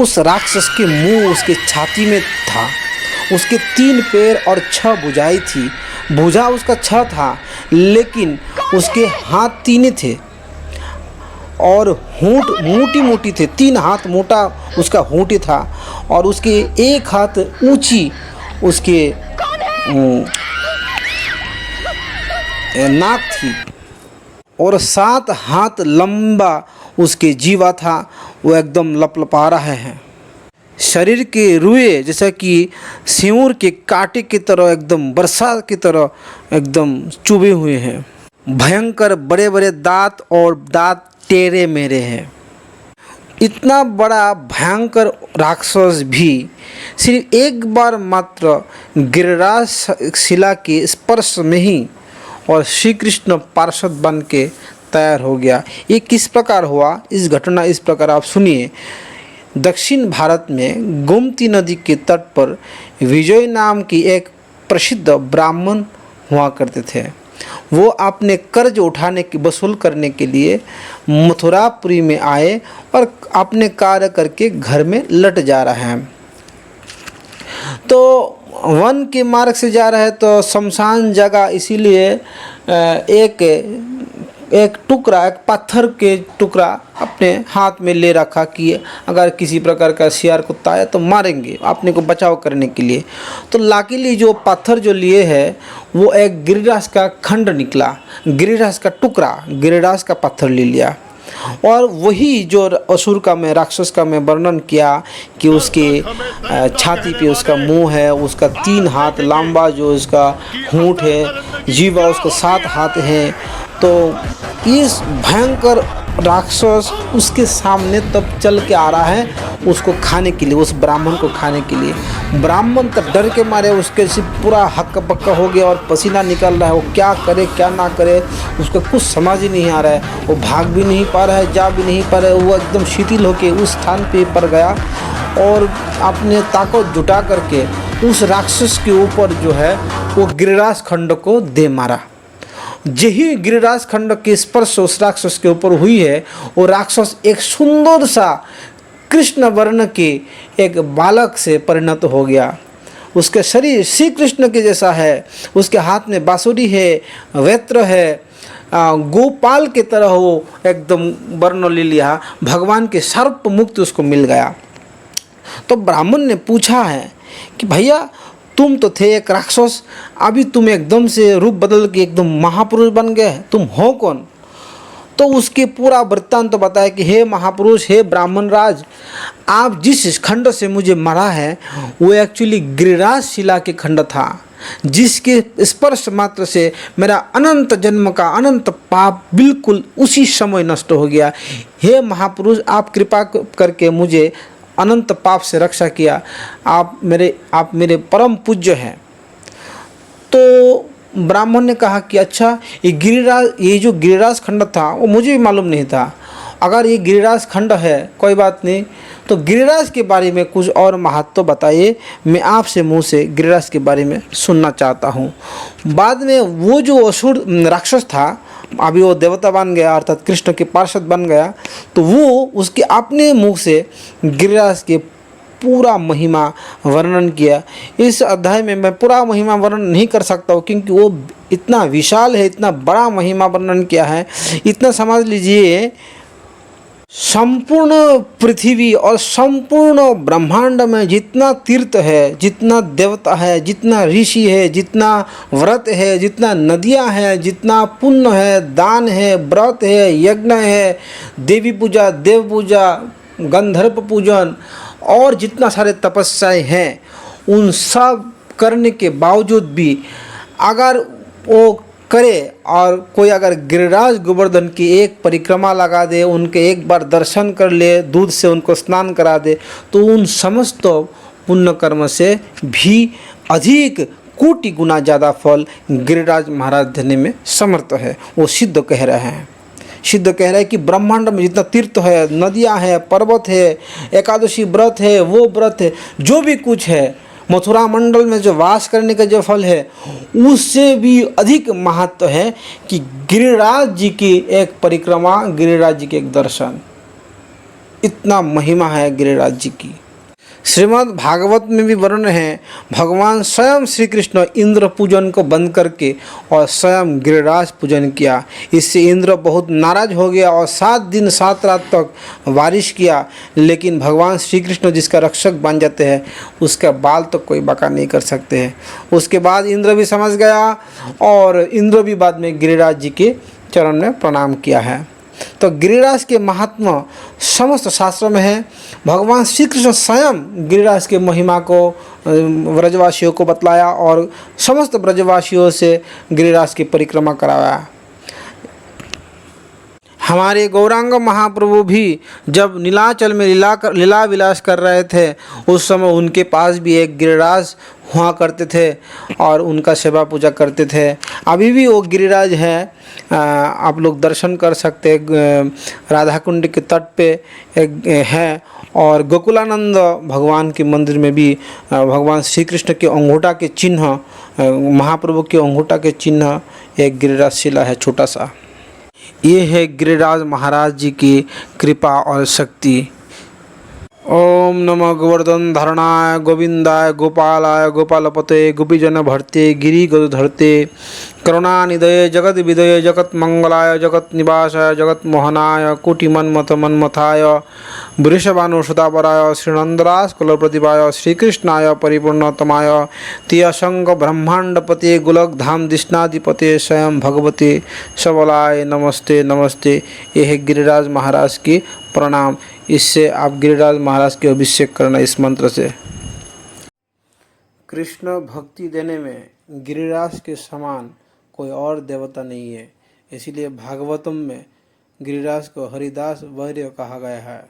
उस राक्षस के मुंह उसके छाती में था। उसके 3 पैर और 6 भुजाएं थी। भुजा उसका 6 था, लेकिन उसके हाथ 3 थे और होंठ मोटी मोटी थे। 3 हाथ मोटा उसका होंठ था और उसके 1 हाथ ऊंची उसके नाक थी और 7 हाथ लंबा उसके जीवा था। वो एकदम लपलपा रहा है। शरीर के रुए जैसा कि सिंदूर के कांटे की तरह, एकदम वर्षा की तरह एकदम चुभे हुए हैं। भयंकर बड़े बड़े दांत और दांत टेढ़े मेढ़े हैं। इतना बड़ा भयंकर राक्षस भी सिर्फ एक बार मात्र गिरिराज शिला के स्पर्श में ही और श्री कृष्ण पार्षद बन के तैयार हो गया। ये किस प्रकार हुआ, इस घटना इस प्रकार आप सुनिए। दक्षिण भारत में गोमती नदी के तट पर विजय नाम की एक प्रसिद्ध ब्राह्मण हुआ करते थे। वो अपने कर्ज उठाने की वसूल करने के लिए मथुरापुरी में आए और अपने कार्य करके घर में लट जा रहे हैं। तो वन के मार्ग से जा रहे हैं तो शमशान जगह, इसीलिए एक टुकड़ा, एक पत्थर के टुकड़ा अपने हाथ में ले रखा कि अगर किसी प्रकार का शियार कुत्ता आया तो मारेंगे, अपने को बचाव करने के लिए। तो लाकीली जो पत्थर जो लिए है वो एक गिरिराज का खंड निकला, गिरिराज का टुकड़ा, गिरिराज का पत्थर ले लिया। और वही जो असुर का मैं, राक्षस का मैं वर्णन किया कि उसके छाती पे उसका मुंह है, उसका 3 हाथ लंबा जो उसका होंठ है, जीवा उसका 7 हाथ है। तो इस भयंकर राक्षस उसके सामने तब चल के आ रहा है उसको खाने के लिए, उस ब्राह्मण को खाने के लिए। ब्राह्मण तो डर के मारे उसके से पूरा हक्का बक्का हो गया और पसीना निकल रहा है। वो क्या करे क्या ना करे उसको कुछ समझ ही नहीं आ रहा है। वो भाग भी नहीं पा रहा है, जा भी नहीं पा रहा है। वो एकदम शिथिल होके उस स्थान पे पड़ गया और अपने ताकत जुटा करके उस राक्षस के ऊपर जो है वो गिरिराज खंड को दे मारा। यही गिरिराज खंड के स्पर्श उस राक्षस के ऊपर हुई है, वो राक्षस एक सुंदर सा कृष्ण वर्ण के एक बालक से परिणत हो गया। उसके शरीर श्री कृष्ण के जैसा है, उसके हाथ में बांसुरी है, वस्त्र है, गोपाल की तरह वो एकदम वर्ण ले लिया। भगवान के सर्प मुक्त उसको मिल गया। तो ब्राह्मण ने पूछा है कि भैया तुम तो थे एक राक्षस, अभी तुम एकदम से रूप बदल के एकदम महापुरुष बन गए, तुम हो कौन? तो उसके पूरा वृत्तांत तो बताया कि हे महापुरुष, हे ब्राह्मण राज, आप जिस खंड से मुझे मारा है वो एक्चुअली गिरिराज शिला के खंड था, जिसके स्पर्श मात्र से मेरा अनंत जन्म का अनंत पाप बिल्कुल उसी समय नष्ट हो गया। हे महापुरुष, आप कृपा करके मुझे अनंत पाप से रक्षा किया। आप मेरे परम पूज्य हैं। तो ब्राह्मण ने कहा कि अच्छा, ये जो गिरिराज खंड था वो मुझे भी मालूम नहीं था। अगर ये गिरिराज खंड है कोई बात नहीं, तो गिरिराज के बारे में कुछ और महत्व बताइए, मैं आपसे मुंह से गिरिराज के बारे में सुनना चाहता हूँ। बाद में वो जो असुर राक्षस था अभी वो देवता बन गया, अर्थात कृष्ण के पार्षद बन गया। तो वो उसके अपने मुख से गिरिराज के पूरा महिमा वर्णन किया। इस अध्याय में मैं पूरा महिमा वर्णन नहीं कर सकता हूँ क्योंकि वो इतना विशाल है, इतना बड़ा महिमा वर्णन किया है। इतना समझ लीजिए, संपूर्ण पृथ्वी और संपूर्ण ब्रह्मांड में जितना तीर्थ है, जितना देवता है, जितना ऋषि है, जितना व्रत है, जितना नदियां हैं, जितना पुण्य है, दान है, व्रत है, यज्ञ है, देवी पूजा, देव पूजा, गंधर्व पूजन और जितना सारे तपस्याएं हैं, उन सब करने के बावजूद भी अगर वो करे और कोई अगर गिरिराज गोवर्धन की एक परिक्रमा लगा दे, उनके एक बार दर्शन कर ले, दूध से उनको स्नान करा दे, तो उन समस्त पुण्य कर्म से भी अधिक कोटि गुना ज़्यादा फल गिरिराज महाराज देने में समर्थ है। वो सिद्ध कह रहे हैं। सिद्ध कह रहे हैं कि ब्रह्मांड में जितना तीर्थ है, नदियाँ हैं, पर्वत है, एकादशी व्रत है, वो व्रत है, जो भी कुछ है, मथुरा मंडल में जो वास करने का जो फल है, उससे भी अधिक महत्व है कि गिरिराज जी की एक परिक्रमा, गिरिराज जी के एक दर्शन। इतना महिमा है गिरिराज जी की। श्रीमद् भागवत में भी वर्णन है, भगवान स्वयं श्री कृष्ण इंद्र पूजन को बंद करके और स्वयं गिरिराज पूजन किया। इससे इंद्र बहुत नाराज हो गया और 7 दिन 7 रात तक बारिश किया, लेकिन भगवान श्री कृष्ण जिसका रक्षक बन जाते हैं उसका बाल तो कोई बाका नहीं कर सकते हैं। उसके बाद इंद्र भी समझ गया और इंद्र भी बाद में गिरिराज जी के चरण में प्रणाम किया है। तो गिरिराज के महात्मा समस्त शास्त्रों में है। भगवान श्री कृष्ण स्वयं गिरिराज के महिमा को ब्रजवासियों को बतलाया और समस्त ब्रजवासियों से गिरिराज की परिक्रमा कराया। हमारे गौरांग महाप्रभु भी जब नीलाचल में लीला विलास कर रहे थे उस समय उनके पास भी एक गिरिराज हुआ करते थे और उनका सेवा पूजा करते थे। अभी भी वो गिरिराज है, आप लोग दर्शन कर सकते। राधा कुंड के तट पे एक है और गोकुलानंद भगवान के मंदिर में भी भगवान श्री कृष्ण के अंगूठा के चिन्ह, महाप्रभु के अंगूठा के चिन्ह एक गिरिराज शिला है छोटा सा। ये है गिरिराज महाराज जी की कृपा और शक्ति। ओम नमो गोवर्धन धरणाय गोविंदाय गोपालाय गोपालपते गोपीजन भरते गिरि गरुधरते करुणानिधये जगत विदये जगत मंगलाय जगत निवासाय जगत मोहनाय कोटि मन्मथ मन्मथाय वृषभानुसुतावराय श्रीनंदराज कुलप्रतिभाय श्रीकृष्णाय परिपूर्णतमाय तियशंक ब्रह्मांडपते गोलकधाम दिष्णाधिपते स्वयं भगवते सबलाय नमस्ते नमस्ते। यह है गिरिराज महाराज की प्रणाम। इससे आप गिरिराज महाराज के अभिषेक करना इस मंत्र से। कृष्ण भक्ति देने में गिरिराज के समान कोई और देवता नहीं है, इसीलिए भागवतम में गिरिराज को हरिदास वैर्य कहा गया है।